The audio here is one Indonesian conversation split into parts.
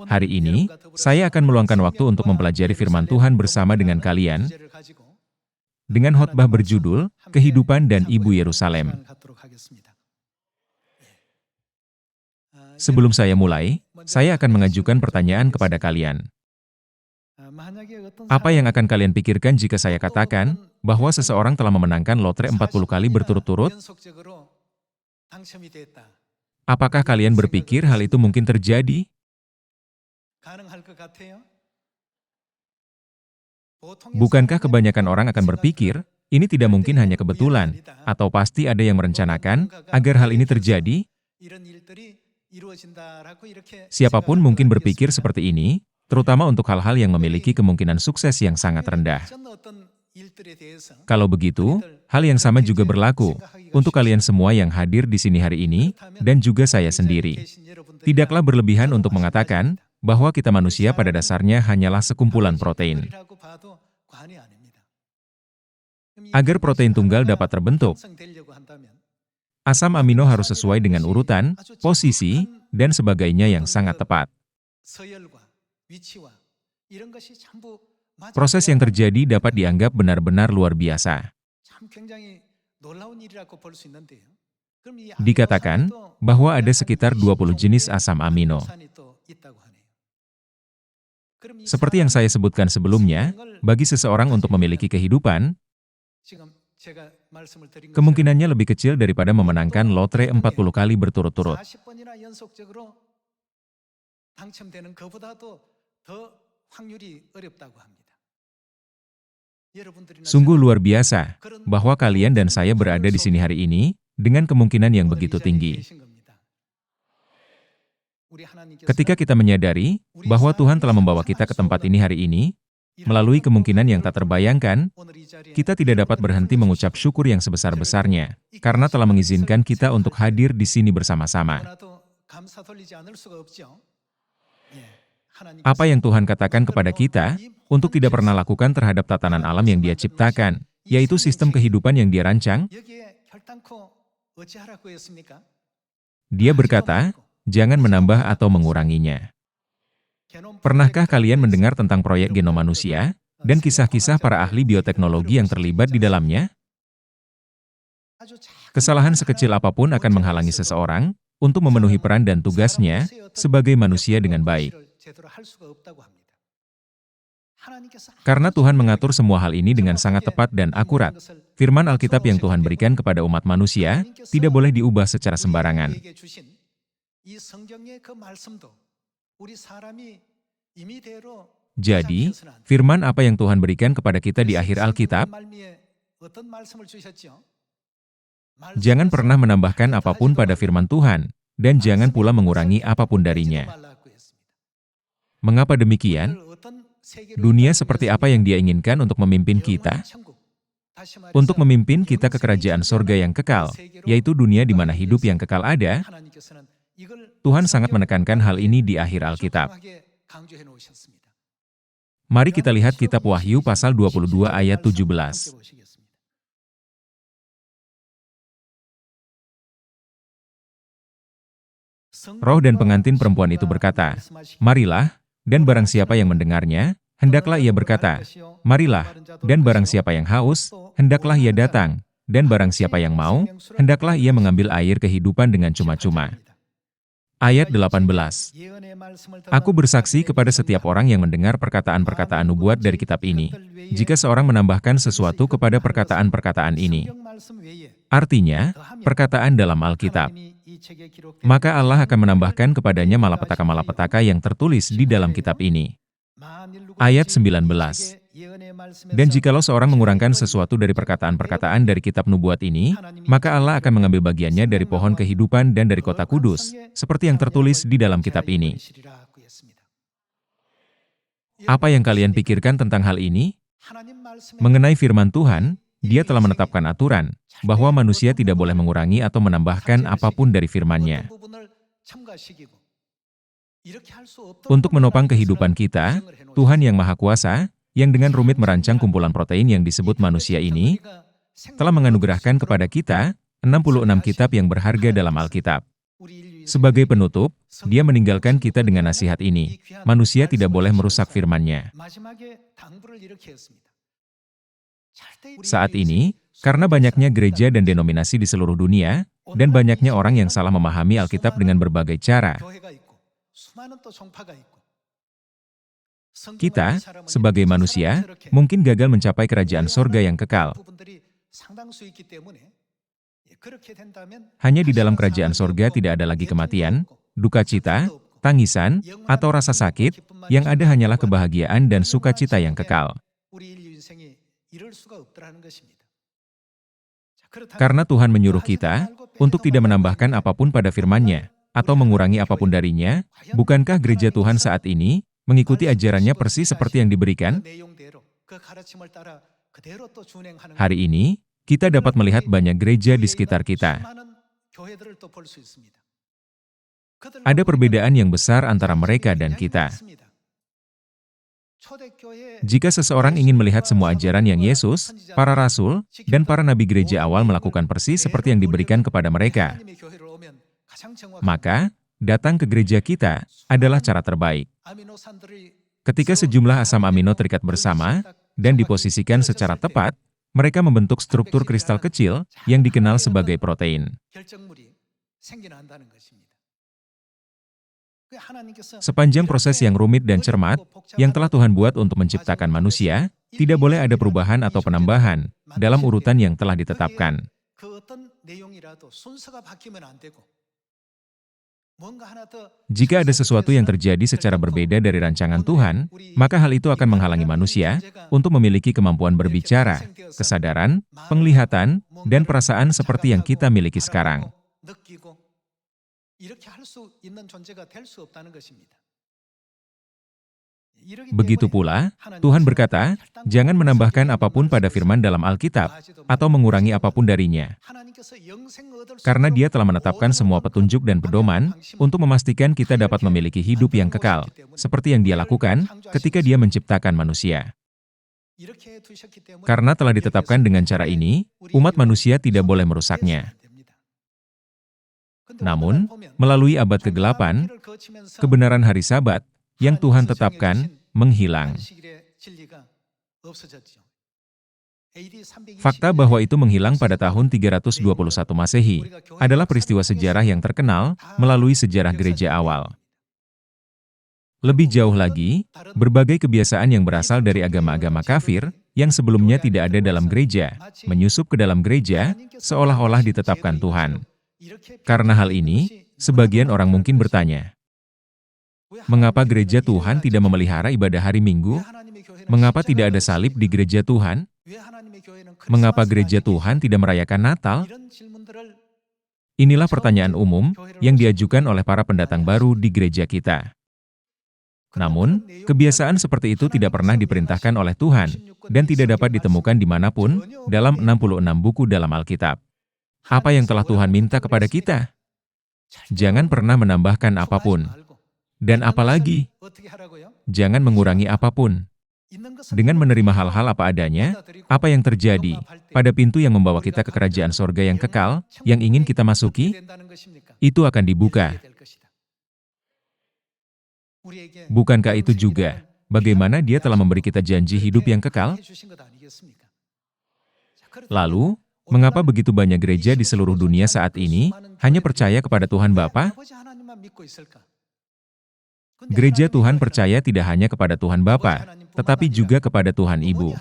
Hari ini, saya akan meluangkan waktu untuk mempelajari firman Tuhan bersama dengan kalian, dengan khotbah berjudul, Kehidupan dan Ibu Yerusalem. Sebelum saya mulai, saya akan mengajukan pertanyaan kepada kalian. Apa yang akan kalian pikirkan jika saya katakan, bahwa seseorang telah memenangkan lotre 40 kali berturut-turut? Apakah kalian berpikir hal itu mungkin terjadi? Bukankah kebanyakan orang akan berpikir, ini tidak mungkin hanya kebetulan, atau pasti ada yang merencanakan agar hal ini terjadi? Siapapun mungkin berpikir seperti ini, terutama untuk hal-hal yang memiliki kemungkinan sukses yang sangat rendah. Kalau begitu, hal yang sama juga berlaku untuk kalian semua yang hadir di sini hari ini, dan juga saya sendiri. Tidaklah berlebihan untuk mengatakan bahwa kita manusia pada dasarnya hanyalah sekumpulan protein. Agar protein tunggal dapat terbentuk, asam amino harus sesuai dengan urutan, posisi, dan sebagainya yang sangat tepat. Proses yang terjadi dapat dianggap benar-benar luar biasa. Dikatakan bahwa ada sekitar 20 jenis asam amino. Seperti yang saya sebutkan sebelumnya, bagi seseorang untuk memiliki kehidupan, kemungkinannya lebih kecil daripada memenangkan lotre 40 kali berturut-turut. Sungguh luar biasa bahwa kalian dan saya berada di sini hari ini dengan kemungkinan yang begitu tinggi. Ketika kita menyadari bahwa Tuhan telah membawa kita ke tempat ini hari ini, melalui kemungkinan yang tak terbayangkan, kita tidak dapat berhenti mengucap syukur yang sebesar-besarnya, karena telah mengizinkan kita untuk hadir di sini bersama-sama. Apa yang Tuhan katakan kepada kita, untuk tidak pernah lakukan terhadap tatanan alam yang Dia ciptakan, yaitu sistem kehidupan yang Dia rancang? Dia berkata, jangan menambah atau menguranginya. Pernahkah kalian mendengar tentang proyek genom manusia, dan kisah-kisah para ahli bioteknologi yang terlibat di dalamnya? Kesalahan sekecil apapun akan menghalangi seseorang untuk memenuhi peran dan tugasnya sebagai manusia dengan baik. Karena Tuhan mengatur semua hal ini dengan sangat tepat dan akurat, firman Alkitab yang Tuhan berikan kepada umat manusia tidak boleh diubah secara sembarangan. Jadi, firman apa yang Tuhan berikan kepada kita di akhir Alkitab? Jangan pernah menambahkan apapun pada firman Tuhan, dan jangan pula mengurangi apapun darinya. Mengapa demikian? Dunia seperti apa yang Dia inginkan untuk memimpin kita? Untuk memimpin kita ke kerajaan sorga yang kekal, yaitu dunia di mana hidup yang kekal ada. Tuhan sangat menekankan hal ini di akhir Alkitab. Mari kita lihat kitab Wahyu pasal 22 ayat 17. Roh dan pengantin perempuan itu berkata, marilah, dan barang siapa yang mendengarnya, hendaklah ia berkata, marilah, dan barang siapa yang haus, hendaklah ia datang, dan barang siapa yang mau, hendaklah ia mengambil air kehidupan dengan cuma-cuma. Ayat 18. Aku bersaksi kepada setiap orang yang mendengar perkataan-perkataan nubuat dari kitab ini, jika seorang menambahkan sesuatu kepada perkataan-perkataan ini. Artinya, perkataan dalam Alkitab. Maka Allah akan menambahkan kepadanya malapetaka-malapetaka yang tertulis di dalam kitab ini. Ayat 19. Dan jikalau seorang mengurangkan sesuatu dari perkataan-perkataan dari kitab nubuat ini, maka Allah akan mengambil bagiannya dari pohon kehidupan dan dari kota kudus, seperti yang tertulis di dalam kitab ini. Apa yang kalian pikirkan tentang hal ini? Mengenai firman Tuhan, Dia telah menetapkan aturan, bahwa manusia tidak boleh mengurangi atau menambahkan apapun dari firman-Nya. Untuk menopang kehidupan kita, Tuhan yang Maha Kuasa, yang dengan rumit merancang kumpulan protein yang disebut manusia ini, telah menganugerahkan kepada kita 66 kitab yang berharga dalam Alkitab. Sebagai penutup, dia meninggalkan kita dengan nasihat ini. Manusia tidak boleh merusak firman-Nya. Saat ini, karena banyaknya gereja dan denominasi di seluruh dunia, dan banyaknya orang yang salah memahami Alkitab dengan berbagai cara, kita, sebagai manusia, mungkin gagal mencapai kerajaan sorga yang kekal. Hanya di dalam kerajaan sorga tidak ada lagi kematian, duka cita, tangisan, atau rasa sakit, yang ada hanyalah kebahagiaan dan sukacita yang kekal. Karena Tuhan menyuruh kita untuk tidak menambahkan apapun pada firman-Nya, atau mengurangi apapun darinya, bukankah gereja Tuhan saat ini mengikuti ajarannya persis seperti yang diberikan? Hari ini, kita dapat melihat banyak gereja di sekitar kita. Ada perbedaan yang besar antara mereka dan kita. Jika seseorang ingin melihat semua ajaran yang Yesus, para rasul, dan para nabi gereja awal melakukan persis seperti yang diberikan kepada mereka, maka datang ke gereja kita adalah cara terbaik. Ketika sejumlah asam amino terikat bersama dan diposisikan secara tepat, mereka membentuk struktur kristal kecil yang dikenal sebagai protein. Sepanjang proses yang rumit dan cermat yang telah Tuhan buat untuk menciptakan manusia, tidak boleh ada perubahan atau penambahan dalam urutan yang telah ditetapkan. Jika ada sesuatu yang terjadi secara berbeda dari rancangan Tuhan, maka hal itu akan menghalangi manusia untuk memiliki kemampuan berbicara, kesadaran, penglihatan, dan perasaan seperti yang kita miliki sekarang. Begitu pula, Tuhan berkata, jangan menambahkan apapun pada firman dalam Alkitab, atau mengurangi apapun darinya. Karena Dia telah menetapkan semua petunjuk dan pedoman, untuk memastikan kita dapat memiliki hidup yang kekal, seperti yang Dia lakukan ketika Dia menciptakan manusia. Karena telah ditetapkan dengan cara ini, umat manusia tidak boleh merusaknya. Namun, melalui abad ke-8, kebenaran hari Sabat yang Tuhan tetapkan menghilang. Fakta bahwa itu menghilang pada tahun 321 Masehi adalah peristiwa sejarah yang terkenal melalui sejarah gereja awal. Lebih jauh lagi, berbagai kebiasaan yang berasal dari agama-agama kafir yang sebelumnya tidak ada dalam gereja, menyusup ke dalam gereja seolah-olah ditetapkan Tuhan. Karena hal ini, sebagian orang mungkin bertanya, mengapa gereja Tuhan tidak memelihara ibadah hari Minggu? Mengapa tidak ada salib di gereja Tuhan? Mengapa gereja Tuhan tidak merayakan Natal? Inilah pertanyaan umum yang diajukan oleh para pendatang baru di gereja kita. Namun, kebiasaan seperti itu tidak pernah diperintahkan oleh Tuhan dan tidak dapat ditemukan dimanapun dalam 66 buku dalam Alkitab. Apa yang telah Tuhan minta kepada kita? Jangan pernah menambahkan apapun. Dan apalagi, jangan mengurangi apapun. Dengan menerima hal-hal apa adanya, apa yang terjadi pada pintu yang membawa kita ke kerajaan sorga yang kekal, yang ingin kita masuki, itu akan dibuka. Bukankah itu juga bagaimana Dia telah memberi kita janji hidup yang kekal? Lalu, mengapa begitu banyak gereja di seluruh dunia saat ini hanya percaya kepada Tuhan Bapa? Gereja Tuhan percaya tidak hanya kepada Tuhan Bapa, tetapi juga kepada Tuhan Ibu.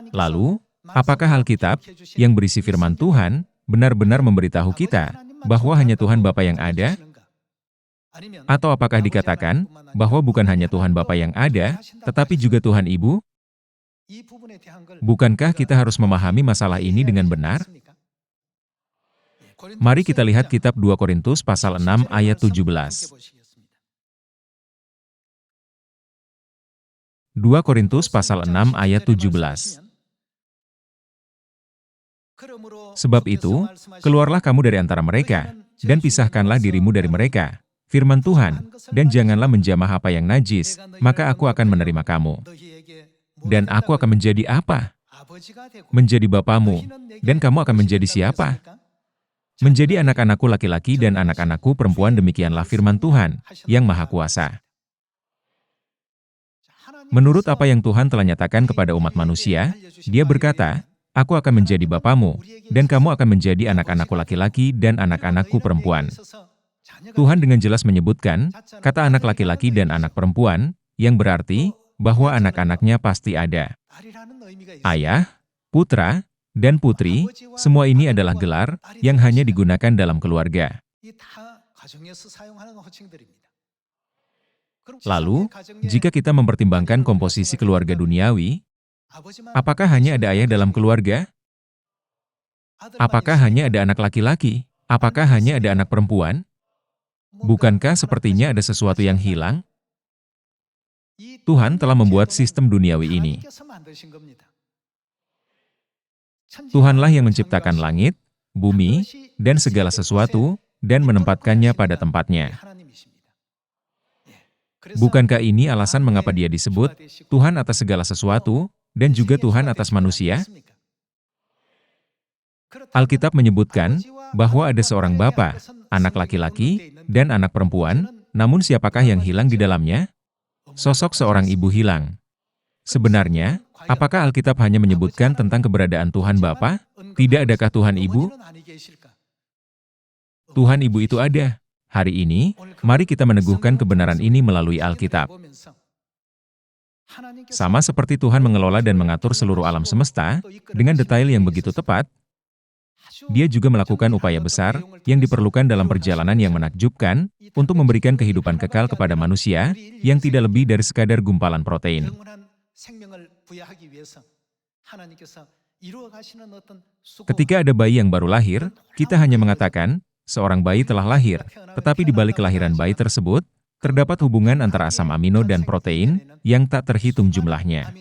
Lalu, apakah Alkitab yang berisi firman Tuhan benar-benar memberitahu kita bahwa hanya Tuhan Bapa yang ada? Atau apakah dikatakan bahwa bukan hanya Tuhan Bapa yang ada, tetapi juga Tuhan Ibu? Bukankah kita harus memahami masalah ini dengan benar? Mari kita lihat kitab 2 Korintus pasal 6 ayat 17. 2 Korintus pasal 6 ayat 17. Sebab itu, keluarlah kamu dari antara mereka, dan pisahkanlah dirimu dari mereka, firman Tuhan, dan janganlah menjamah apa yang najis, maka aku akan menerima kamu. Dan aku akan menjadi apa? Menjadi bapamu, dan kamu akan menjadi siapa? Menjadi anak-anakku laki-laki dan anak-anakku perempuan, demikianlah firman Tuhan, yang Maha Kuasa. Menurut apa yang Tuhan telah nyatakan kepada umat manusia, Dia berkata, Aku akan menjadi Bapamu, dan kamu akan menjadi anak-anakku laki-laki dan anak-anakku perempuan. Tuhan dengan jelas menyebutkan kata anak laki-laki dan anak perempuan, yang berarti bahwa anak-anaknya pasti ada. Ayah, putra, dan putri, semua ini adalah gelar yang hanya digunakan dalam keluarga. Lalu, jika kita mempertimbangkan komposisi keluarga duniawi, apakah hanya ada ayah dalam keluarga? Apakah hanya ada anak laki-laki? Apakah hanya ada anak perempuan? Bukankah sepertinya ada sesuatu yang hilang? Tuhan telah membuat sistem duniawi ini. Tuhanlah yang menciptakan langit, bumi, dan segala sesuatu, dan menempatkannya pada tempatnya. Bukankah ini alasan mengapa Dia disebut Tuhan atas segala sesuatu, dan juga Tuhan atas manusia? Alkitab menyebutkan bahwa ada seorang bapa, anak laki-laki, dan anak perempuan, namun siapakah yang hilang di dalamnya? Sosok seorang ibu hilang. Sebenarnya, apakah Alkitab hanya menyebutkan tentang keberadaan Tuhan Bapa? Tidak adakah Tuhan Ibu? Tuhan Ibu itu ada. Hari ini, mari kita meneguhkan kebenaran ini melalui Alkitab. Sama seperti Tuhan mengelola dan mengatur seluruh alam semesta, dengan detail yang begitu tepat, Dia juga melakukan upaya besar yang diperlukan dalam perjalanan yang menakjubkan untuk memberikan kehidupan kekal kepada manusia yang tidak lebih dari sekadar gumpalan protein. Ketika ada bayi yang baru lahir, kita hanya mengatakan, seorang bayi telah lahir, tetapi di balik kelahiran bayi tersebut, terdapat hubungan antara asam amino dan protein yang tak terhitung jumlahnya.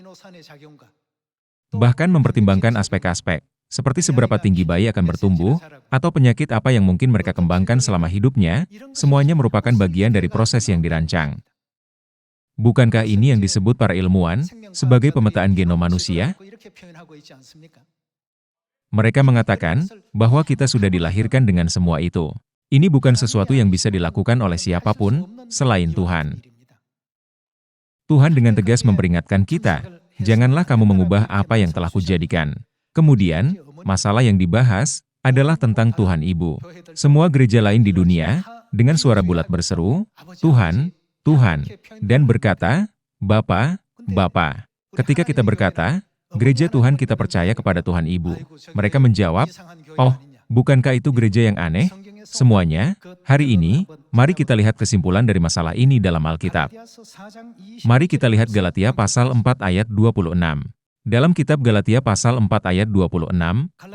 Bahkan mempertimbangkan aspek-aspek, seperti seberapa tinggi bayi akan bertumbuh, atau penyakit apa yang mungkin mereka kembangkan selama hidupnya, semuanya merupakan bagian dari proses yang dirancang. Bukankah ini yang disebut para ilmuwan sebagai pemetaan genom manusia? Mereka mengatakan bahwa kita sudah dilahirkan dengan semua itu. Ini bukan sesuatu yang bisa dilakukan oleh siapapun selain Tuhan. Tuhan dengan tegas memperingatkan kita, janganlah kamu mengubah apa yang telah Kujadikan. Kemudian, masalah yang dibahas adalah tentang Tuhan Ibu. Semua gereja lain di dunia, dengan suara bulat berseru, Tuhan, Tuhan, dan berkata, Bapa, Bapa. Ketika kita berkata, gereja Tuhan kita percaya kepada Tuhan Ibu, mereka menjawab, oh, bukankah itu gereja yang aneh? Semuanya, hari ini, mari kita lihat kesimpulan dari masalah ini dalam Alkitab. Mari kita lihat Galatia pasal 4 ayat 26. Dalam kitab Galatia pasal 4 ayat 26,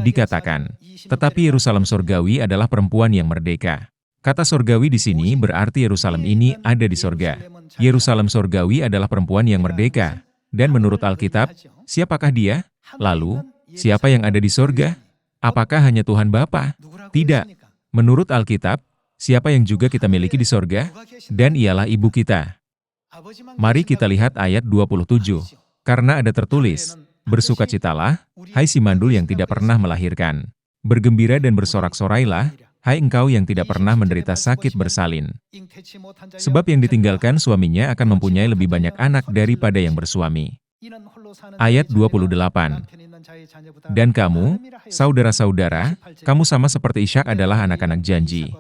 dikatakan, tetapi Yerusalem sorgawi adalah perempuan yang merdeka. Kata sorgawi di sini berarti Yerusalem ini ada di sorga. Yerusalem sorgawi adalah perempuan yang merdeka. Dan menurut Alkitab, siapakah dia? Lalu, siapa yang ada di sorga? Apakah hanya Tuhan Bapa? Tidak. Menurut Alkitab, siapa yang juga kita miliki di sorga? Dan ialah ibu kita. Mari kita lihat ayat 27. Karena ada tertulis, bersukacitalah, hai si mandul yang tidak pernah melahirkan. Bergembira dan bersorak-sorailah, hai engkau yang tidak pernah menderita sakit bersalin. Sebab yang ditinggalkan suaminya akan mempunyai lebih banyak anak daripada yang bersuami. Ayat 28. Dan kamu, saudara-saudara, kamu sama seperti Ishak adalah anak-anak janji.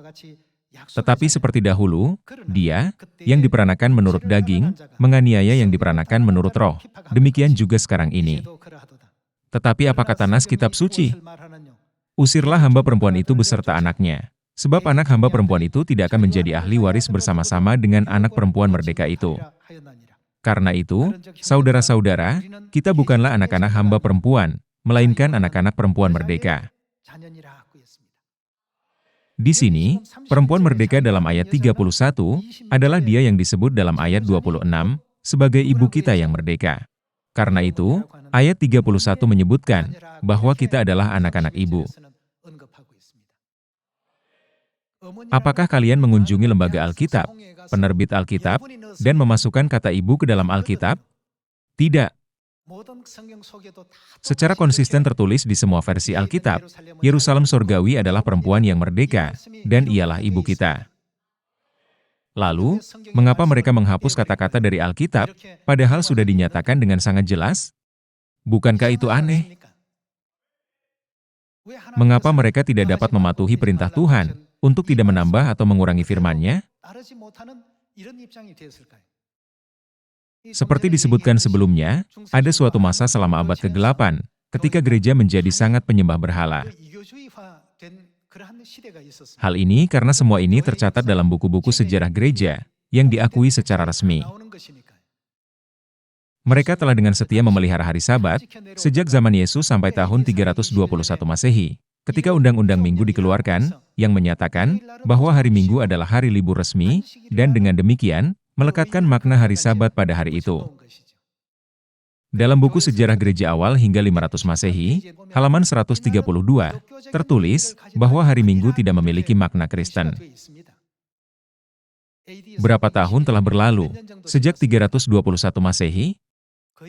Tetapi seperti dahulu, dia, yang diperanakan menurut daging, menganiaya yang diperanakan menurut roh. Demikian juga sekarang ini. Tetapi apa kata nas kitab suci? Usirlah hamba perempuan itu beserta anaknya. Sebab anak hamba perempuan itu tidak akan menjadi ahli waris bersama-sama dengan anak perempuan merdeka itu. Karena itu, saudara-saudara, kita bukanlah anak-anak hamba perempuan, melainkan anak-anak perempuan merdeka. Di sini, perempuan merdeka dalam ayat 31 adalah dia yang disebut dalam ayat 26 sebagai ibu kita yang merdeka. Karena itu, ayat 31 menyebutkan bahwa kita adalah anak-anak ibu. Apakah kalian mengunjungi lembaga Alkitab, penerbit Alkitab, dan memasukkan kata ibu ke dalam Alkitab? Tidak. Secara konsisten tertulis di semua versi Alkitab, Yerusalem Sorgawi adalah perempuan yang merdeka, dan ialah ibu kita. Lalu, mengapa mereka menghapus kata-kata dari Alkitab, padahal sudah dinyatakan dengan sangat jelas? Bukankah itu aneh? Mengapa mereka tidak dapat mematuhi perintah Tuhan untuk tidak menambah atau mengurangi firman-Nya? Seperti disebutkan sebelumnya, ada suatu masa selama abad ke-8, ketika gereja menjadi sangat penyembah berhala. Hal ini karena semua ini tercatat dalam buku-buku sejarah gereja yang diakui secara resmi. Mereka telah dengan setia memelihara hari Sabat sejak zaman Yesus sampai tahun 321 Masehi, ketika Undang-Undang Minggu dikeluarkan, yang menyatakan bahwa hari Minggu adalah hari libur resmi, dan dengan demikian, melekatkan makna hari Sabat pada hari itu. Dalam buku Sejarah Gereja Awal hingga 500 Masehi, halaman 132, tertulis bahwa hari Minggu tidak memiliki makna Kristen. Berapa tahun telah berlalu? Sejak 321 Masehi?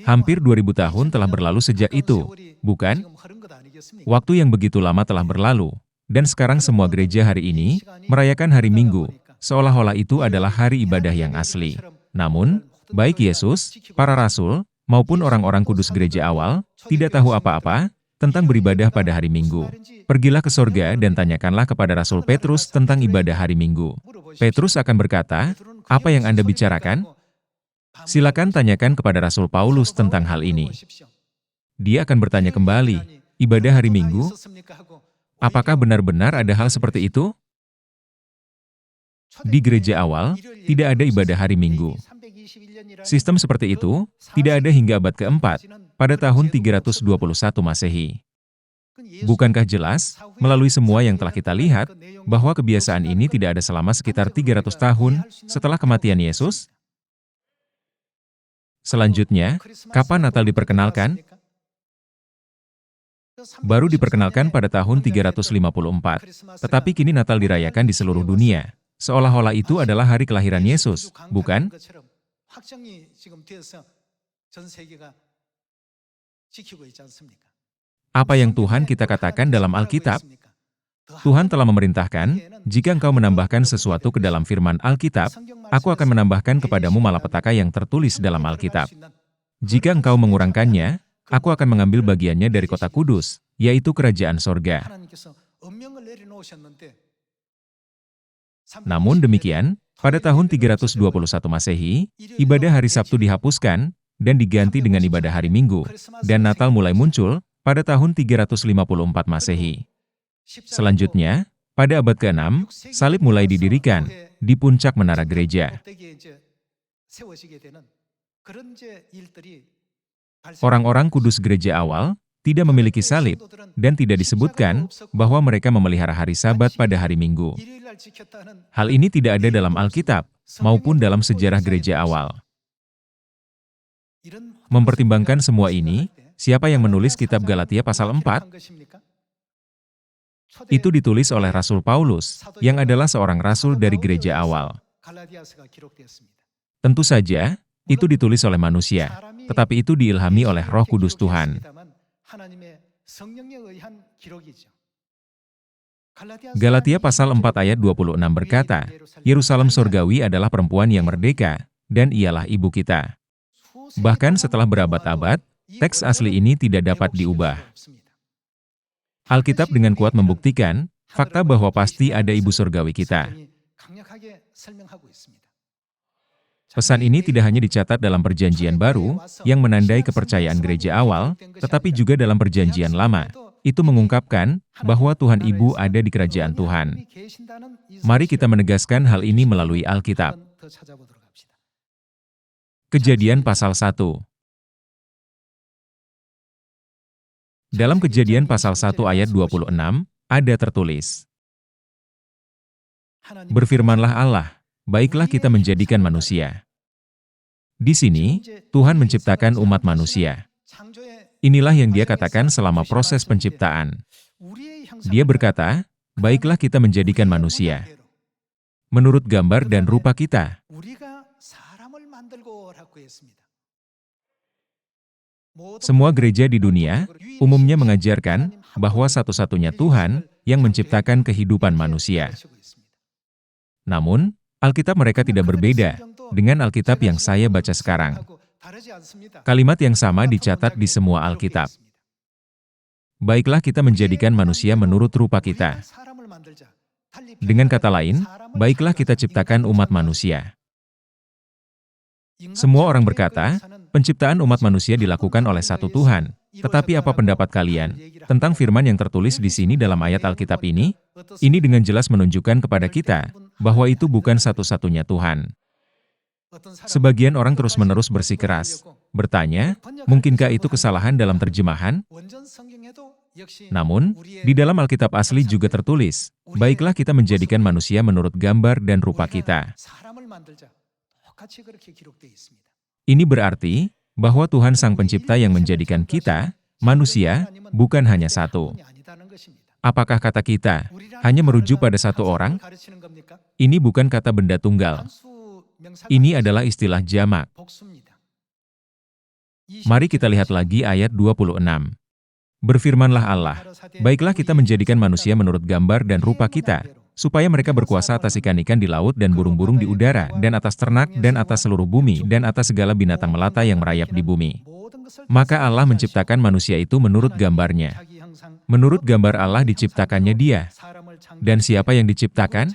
Hampir 2000 tahun telah berlalu sejak itu, bukan? Waktu yang begitu lama telah berlalu, dan sekarang semua gereja hari ini merayakan hari Minggu, seolah-olah itu adalah hari ibadah yang asli. Namun, baik Yesus, para rasul, maupun orang-orang kudus gereja awal, tidak tahu apa-apa tentang beribadah pada hari Minggu. Pergilah ke sorga dan tanyakanlah kepada Rasul Petrus tentang ibadah hari Minggu. Petrus akan berkata, "Apa yang Anda bicarakan?" Silakan tanyakan kepada Rasul Paulus tentang hal ini. Dia akan bertanya kembali, ibadah hari Minggu? Apakah benar-benar ada hal seperti itu? Di gereja awal, tidak ada ibadah hari Minggu. Sistem seperti itu tidak ada hingga abad keempat, pada tahun 321 Masehi. Bukankah jelas, melalui semua yang telah kita lihat, bahwa kebiasaan ini tidak ada selama sekitar 300 tahun setelah kematian Yesus? Selanjutnya, kapan Natal diperkenalkan? Baru diperkenalkan pada tahun 354, tetapi kini Natal dirayakan di seluruh dunia, seolah-olah itu adalah hari kelahiran Yesus, bukan? Apa yang Tuhan kita katakan dalam Alkitab? Tuhan telah memerintahkan, jika engkau menambahkan sesuatu ke dalam firman Alkitab, aku akan menambahkan kepadamu malapetaka yang tertulis dalam Alkitab. Jika engkau mengurangkannya, aku akan mengambil bagiannya dari kota kudus, yaitu kerajaan sorga. Namun demikian, pada tahun 321 Masehi, ibadah hari Sabtu dihapuskan dan diganti dengan ibadah hari Minggu, dan Natal mulai muncul pada tahun 354 Masehi. Selanjutnya, pada abad ke-6, salib mulai didirikan di puncak menara gereja. Orang-orang kudus gereja awal tidak memiliki salib, dan tidak disebutkan bahwa mereka memelihara hari Sabat pada hari Minggu. Hal ini tidak ada dalam Alkitab, maupun dalam sejarah gereja awal. Mempertimbangkan semua ini, siapa yang menulis kitab Galatia pasal 4? Itu ditulis oleh Rasul Paulus, yang adalah seorang rasul dari gereja awal. Tentu saja, itu ditulis oleh manusia, tetapi itu diilhami oleh Roh Kudus Tuhan. Galatia pasal 4 ayat 26 berkata, Yerusalem Sorgawi adalah perempuan yang merdeka, dan ialah ibu kita. Bahkan setelah berabad-abad, teks asli ini tidak dapat diubah. Alkitab dengan kuat membuktikan fakta bahwa pasti ada ibu surgawi kita. Pesan ini tidak hanya dicatat dalam Perjanjian Baru, yang menandai kepercayaan gereja awal, tetapi juga dalam Perjanjian Lama. Itu mengungkapkan bahwa Tuhan Ibu ada di kerajaan Tuhan. Mari kita menegaskan hal ini melalui Alkitab. Kejadian pasal 1. Dalam Kejadian pasal 1 ayat 26, ada tertulis, "Berfirmanlah Allah, baiklah kita menjadikan manusia." Di sini, Tuhan menciptakan umat manusia. Inilah yang Dia katakan selama proses penciptaan. Dia berkata, baiklah kita menjadikan manusia menurut gambar dan rupa kita. Semua gereja di dunia umumnya mengajarkan bahwa satu-satunya Tuhan yang menciptakan kehidupan manusia. Namun, Alkitab mereka tidak berbeda dengan Alkitab yang saya baca sekarang. Kalimat yang sama dicatat di semua Alkitab. Baiklah kita menjadikan manusia menurut rupa kita. Dengan kata lain, baiklah kita ciptakan umat manusia. Semua orang berkata, penciptaan umat manusia dilakukan oleh satu Tuhan. Tetapi apa pendapat kalian tentang firman yang tertulis di sini dalam ayat Alkitab ini? Ini dengan jelas menunjukkan kepada kita bahwa itu bukan satu-satunya Tuhan. Sebagian orang terus-menerus bersikeras, bertanya, mungkinkah itu kesalahan dalam terjemahan? Namun, di dalam Alkitab asli juga tertulis, baiklah kita menjadikan manusia menurut gambar dan rupa kita. Ini berarti bahwa Tuhan Sang Pencipta yang menjadikan kita, manusia, bukan hanya satu. Apakah kata kita hanya merujuk pada satu orang? Ini bukan kata benda tunggal. Ini adalah istilah jamak. Mari kita lihat lagi ayat 26. Berfirmanlah Allah, baiklah kita menjadikan manusia menurut gambar dan rupa kita, supaya mereka berkuasa atas ikan-ikan di laut dan burung-burung di udara, dan atas ternak, dan atas seluruh bumi, dan atas segala binatang melata yang merayap di bumi. Maka Allah menciptakan manusia itu menurut gambarnya. Menurut gambar Allah diciptakannya dia. Dan siapa yang diciptakan?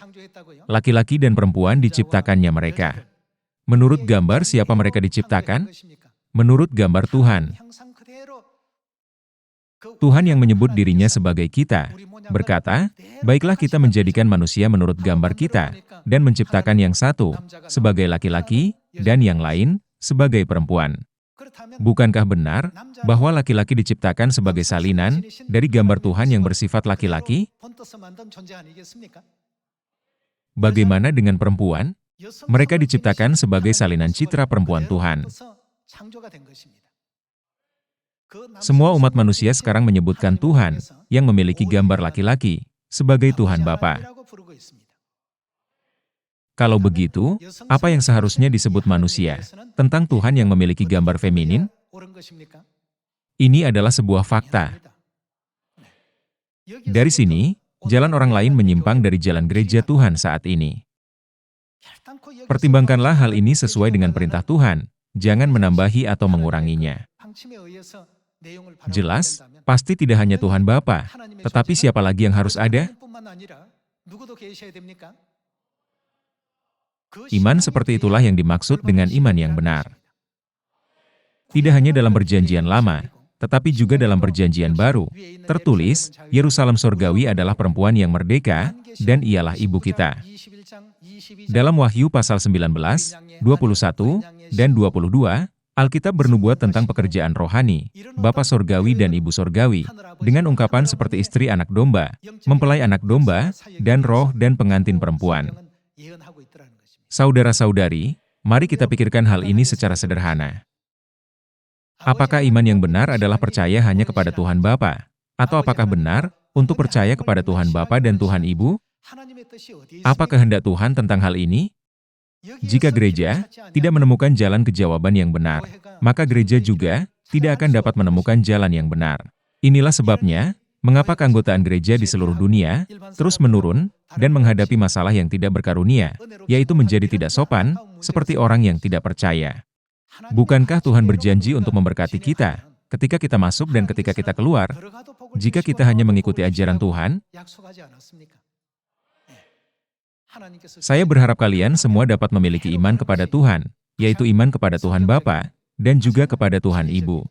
Laki-laki dan perempuan diciptakannya mereka. Menurut gambar siapa mereka diciptakan? Menurut gambar Tuhan. Tuhan yang menyebut dirinya sebagai kita, berkata, baiklah kita menjadikan manusia menurut gambar kita, dan menciptakan yang satu, sebagai laki-laki, dan yang lain, sebagai perempuan. Bukankah benar, bahwa laki-laki diciptakan sebagai salinan, dari gambar Tuhan yang bersifat laki-laki? Bagaimana dengan perempuan? Mereka diciptakan sebagai salinan citra perempuan Tuhan. Semua umat manusia sekarang menyebutkan Tuhan, yang memiliki gambar laki-laki, sebagai Tuhan Bapa. Kalau begitu, apa yang seharusnya disebut manusia tentang Tuhan yang memiliki gambar feminin? Ini adalah sebuah fakta. Dari sini, jalan orang lain menyimpang dari jalan gereja Tuhan saat ini. Pertimbangkanlah hal ini sesuai dengan perintah Tuhan, jangan menambahi atau menguranginya. Jelas, pasti tidak hanya Tuhan Bapa, tetapi siapa lagi yang harus ada? Iman seperti itulah yang dimaksud dengan iman yang benar. Tidak hanya dalam perjanjian lama, tetapi juga dalam perjanjian baru, tertulis, Yerusalem surgawi adalah perempuan yang merdeka, dan ialah ibu kita. Dalam Wahyu pasal 19, 21, dan 22, Alkitab bernubuat tentang pekerjaan rohani, Bapa Surgawi dan Ibu Surgawi, dengan ungkapan seperti istri anak domba, mempelai anak domba, dan roh dan pengantin perempuan. Saudara-saudari, mari kita pikirkan hal ini secara sederhana. Apakah iman yang benar adalah percaya hanya kepada Tuhan Bapa? Atau apakah benar untuk percaya kepada Tuhan Bapa dan Tuhan Ibu? Apa kehendak Tuhan tentang hal ini? Jika gereja tidak menemukan jalan kejawaban yang benar, maka gereja juga tidak akan dapat menemukan jalan yang benar. Inilah sebabnya, mengapa keanggotaan gereja di seluruh dunia terus menurun dan menghadapi masalah yang tidak berkarunia, yaitu menjadi tidak sopan, seperti orang yang tidak percaya. Bukankah Tuhan berjanji untuk memberkati kita ketika kita masuk dan ketika kita keluar, jika kita hanya mengikuti ajaran Tuhan? Saya berharap kalian semua dapat memiliki iman kepada Tuhan, yaitu iman kepada Tuhan Bapa, dan juga kepada Tuhan Ibu.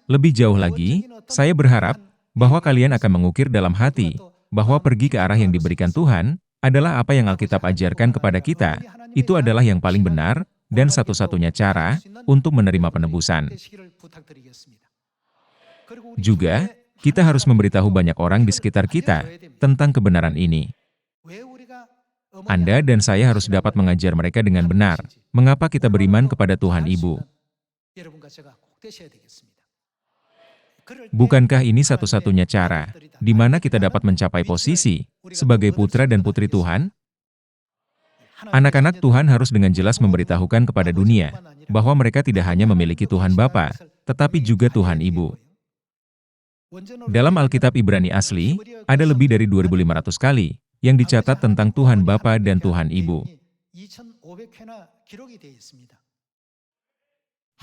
Lebih jauh lagi, saya berharap bahwa kalian akan mengukir dalam hati, bahwa pergi ke arah yang diberikan Tuhan, adalah apa yang Alkitab ajarkan kepada kita, itu adalah yang paling benar, dan satu-satunya cara untuk menerima penebusan. Juga, kita harus memberitahu banyak orang di sekitar kita tentang kebenaran ini. Anda dan saya harus dapat mengajar mereka dengan benar, mengapa kita beriman kepada Tuhan Ibu. Bukankah ini satu-satunya cara, di mana kita dapat mencapai posisi sebagai putra dan putri Tuhan? Anak-anak Tuhan harus dengan jelas memberitahukan kepada dunia bahwa mereka tidak hanya memiliki Tuhan Bapa, tetapi juga Tuhan Ibu. Dalam Alkitab Ibrani asli, ada lebih dari 2.500 kali yang dicatat tentang Tuhan Bapa dan Tuhan Ibu.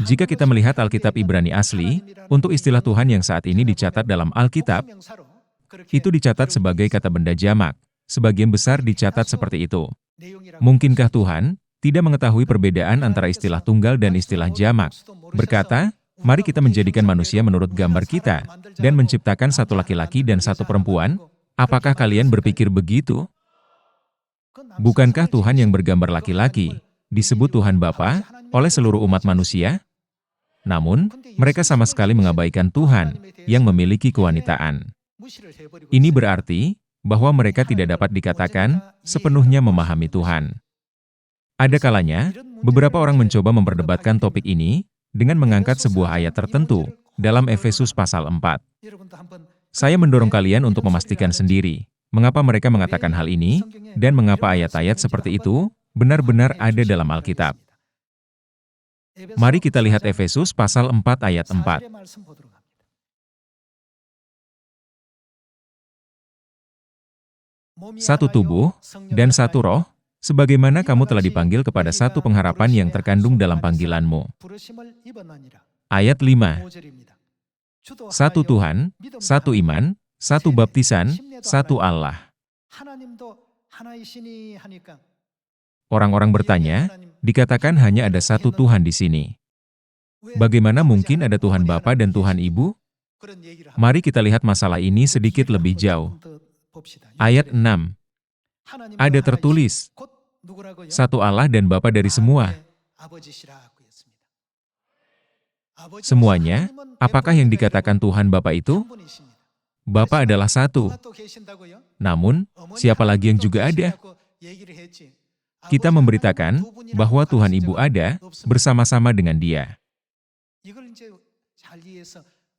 Jika kita melihat Alkitab Ibrani asli, untuk istilah Tuhan yang saat ini dicatat dalam Alkitab, itu dicatat sebagai kata benda jamak. Sebagian besar dicatat seperti itu. Mungkinkah Tuhan tidak mengetahui perbedaan antara istilah tunggal dan istilah jamak? Berkata, mari kita menjadikan manusia menurut gambar kita, dan menciptakan satu laki-laki dan satu perempuan. Apakah kalian berpikir begitu? Bukankah Tuhan yang bergambar laki-laki disebut Tuhan Bapa oleh seluruh umat manusia? Namun, mereka sama sekali mengabaikan Tuhan yang memiliki kewanitaan. Ini berarti bahwa mereka tidak dapat dikatakan sepenuhnya memahami Tuhan. Ada kalanya, beberapa orang mencoba memperdebatkan topik ini dengan mengangkat sebuah ayat tertentu dalam Efesus pasal 4. Saya mendorong kalian untuk memastikan sendiri mengapa mereka mengatakan hal ini dan mengapa ayat-ayat seperti itu benar-benar ada dalam Alkitab. Mari kita lihat Efesus pasal 4 ayat 4. Satu tubuh dan satu roh, sebagaimana kamu telah dipanggil kepada satu pengharapan yang terkandung dalam panggilanmu. Ayat 5. Satu Tuhan, satu iman, satu baptisan, satu Allah. Orang-orang bertanya, dikatakan hanya ada satu Tuhan di sini. Bagaimana mungkin ada Tuhan Bapa dan Tuhan Ibu? Mari kita lihat masalah ini sedikit lebih jauh. Ayat 6. Ada tertulis, satu Allah dan Bapa dari semua. Semuanya, apakah yang dikatakan Tuhan Bapa itu? Bapa adalah satu. Namun, siapa lagi yang juga ada? Kita memberitakan bahwa Tuhan Ibu ada bersama-sama dengan Dia.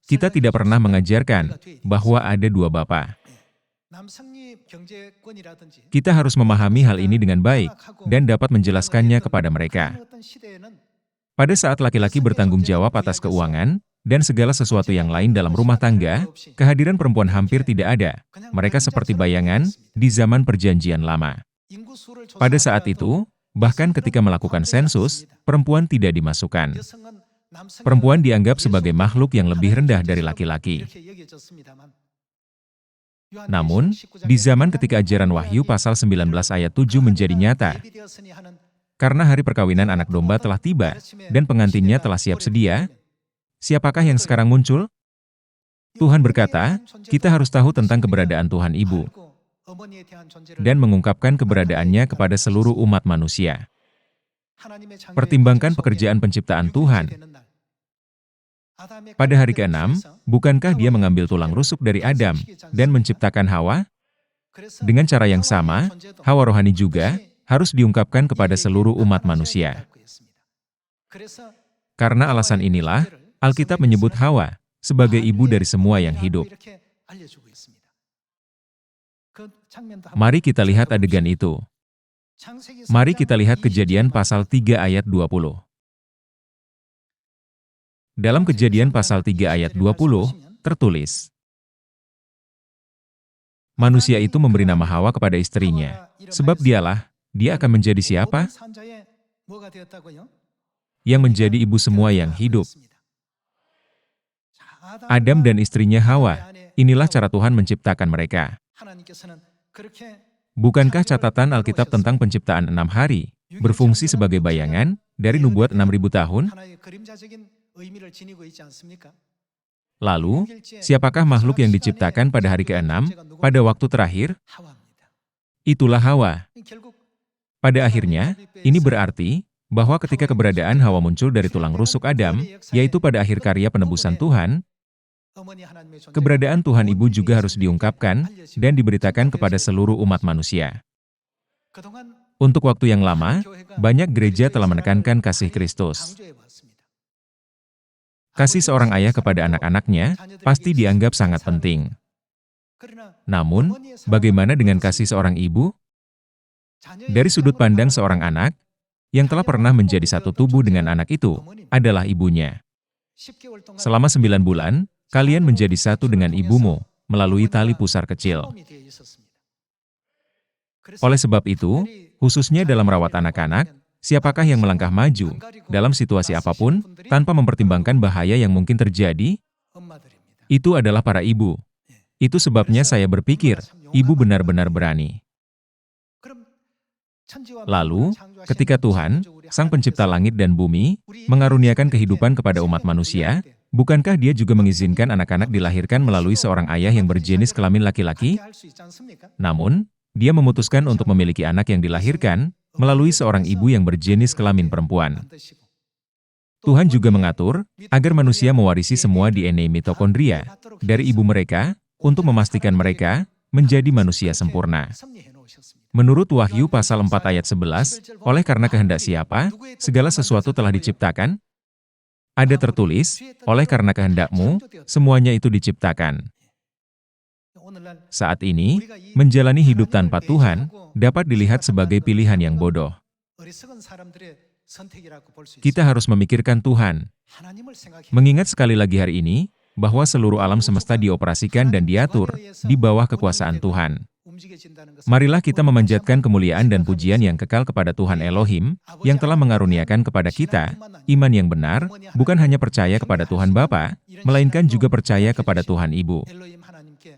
Kita tidak pernah mengajarkan bahwa ada dua Bapa. Kita harus memahami hal ini dengan baik dan dapat menjelaskannya kepada mereka. Pada saat laki-laki bertanggung jawab atas keuangan dan segala sesuatu yang lain dalam rumah tangga, kehadiran perempuan hampir tidak ada. Mereka seperti bayangan di zaman Perjanjian Lama. Pada saat itu, bahkan ketika melakukan sensus, perempuan tidak dimasukkan. Perempuan dianggap sebagai makhluk yang lebih rendah dari laki-laki. Namun, di zaman ketika ajaran Wahyu pasal 19 ayat 7 menjadi nyata, karena hari perkawinan anak domba telah tiba, dan pengantinnya telah siap sedia, siapakah yang sekarang muncul? Tuhan berkata, kita harus tahu tentang keberadaan Tuhan Ibu, dan mengungkapkan keberadaannya kepada seluruh umat manusia. Pertimbangkan pekerjaan penciptaan Tuhan. Pada hari ke-6, bukankah Dia mengambil tulang rusuk dari Adam dan menciptakan Hawa? Dengan cara yang sama, Hawa rohani juga harus diungkapkan kepada seluruh umat manusia. Karena alasan inilah, Alkitab menyebut Hawa sebagai ibu dari semua yang hidup. Mari kita lihat adegan itu. Mari kita lihat Kejadian pasal 3 ayat 20. Dalam Kejadian pasal 3 ayat 20, tertulis, manusia itu memberi nama Hawa kepada istrinya, sebab dia akan menjadi siapa? Yang menjadi ibu semua yang hidup. Adam dan istrinya Hawa, inilah cara Tuhan menciptakan mereka. Bukankah catatan Alkitab tentang penciptaan 6 hari berfungsi sebagai bayangan dari nubuat 6.000 tahun? Lalu, siapakah makhluk yang diciptakan pada hari ke-6, pada waktu terakhir? Itulah Hawa. Pada akhirnya, ini berarti bahwa ketika keberadaan Hawa muncul dari tulang rusuk Adam, yaitu pada akhir karya penebusan Tuhan, keberadaan Tuhan Ibu juga harus diungkapkan dan diberitakan kepada seluruh umat manusia. Untuk waktu yang lama, banyak gereja telah menekankan kasih Kristus. Kasih seorang ayah kepada anak-anaknya pasti dianggap sangat penting. Namun, bagaimana dengan kasih seorang ibu? Dari sudut pandang seorang anak, yang telah pernah menjadi satu tubuh dengan anak itu adalah ibunya. Selama 9 bulan, kalian menjadi satu dengan ibumu melalui tali pusar kecil. Oleh sebab itu, khususnya dalam merawat anak-anak, siapakah yang melangkah maju dalam situasi apapun tanpa mempertimbangkan bahaya yang mungkin terjadi? Itu adalah para ibu. Itu sebabnya saya berpikir, ibu benar-benar berani. Lalu, ketika Tuhan, Sang Pencipta langit dan bumi, mengaruniakan kehidupan kepada umat manusia, bukankah Dia juga mengizinkan anak-anak dilahirkan melalui seorang ayah yang berjenis kelamin laki-laki? Namun, Dia memutuskan untuk memiliki anak yang dilahirkan melalui seorang ibu yang berjenis kelamin perempuan. Tuhan juga mengatur agar manusia mewarisi semua DNA mitokondria dari ibu mereka untuk memastikan mereka menjadi manusia sempurna. Menurut Wahyu pasal 4 ayat 11, oleh karena kehendak siapa, segala sesuatu telah diciptakan? Ada tertulis, oleh karena kehendakmu, semuanya itu diciptakan. Saat ini, menjalani hidup tanpa Tuhan dapat dilihat sebagai pilihan yang bodoh. Kita harus memikirkan Tuhan. Mengingat sekali lagi hari ini, bahwa seluruh alam semesta dioperasikan dan diatur di bawah kekuasaan Tuhan. Marilah kita memanjatkan kemuliaan dan pujian yang kekal kepada Tuhan Elohim, yang telah mengaruniakan kepada kita iman yang benar, bukan hanya percaya kepada Tuhan Bapa, melainkan juga percaya kepada Tuhan Ibu.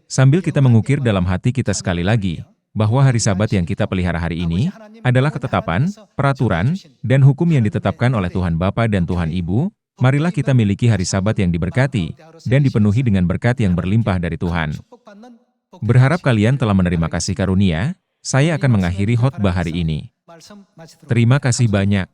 Sambil kita mengukir dalam hati kita sekali lagi, bahwa hari Sabat yang kita pelihara hari ini adalah ketetapan, peraturan, dan hukum yang ditetapkan oleh Tuhan Bapa dan Tuhan Ibu, marilah kita miliki hari Sabat yang diberkati, dan dipenuhi dengan berkat yang berlimpah dari Tuhan. Berharap kalian telah menerima kasih karunia, saya akan mengakhiri khotbah hari ini. Terima kasih banyak.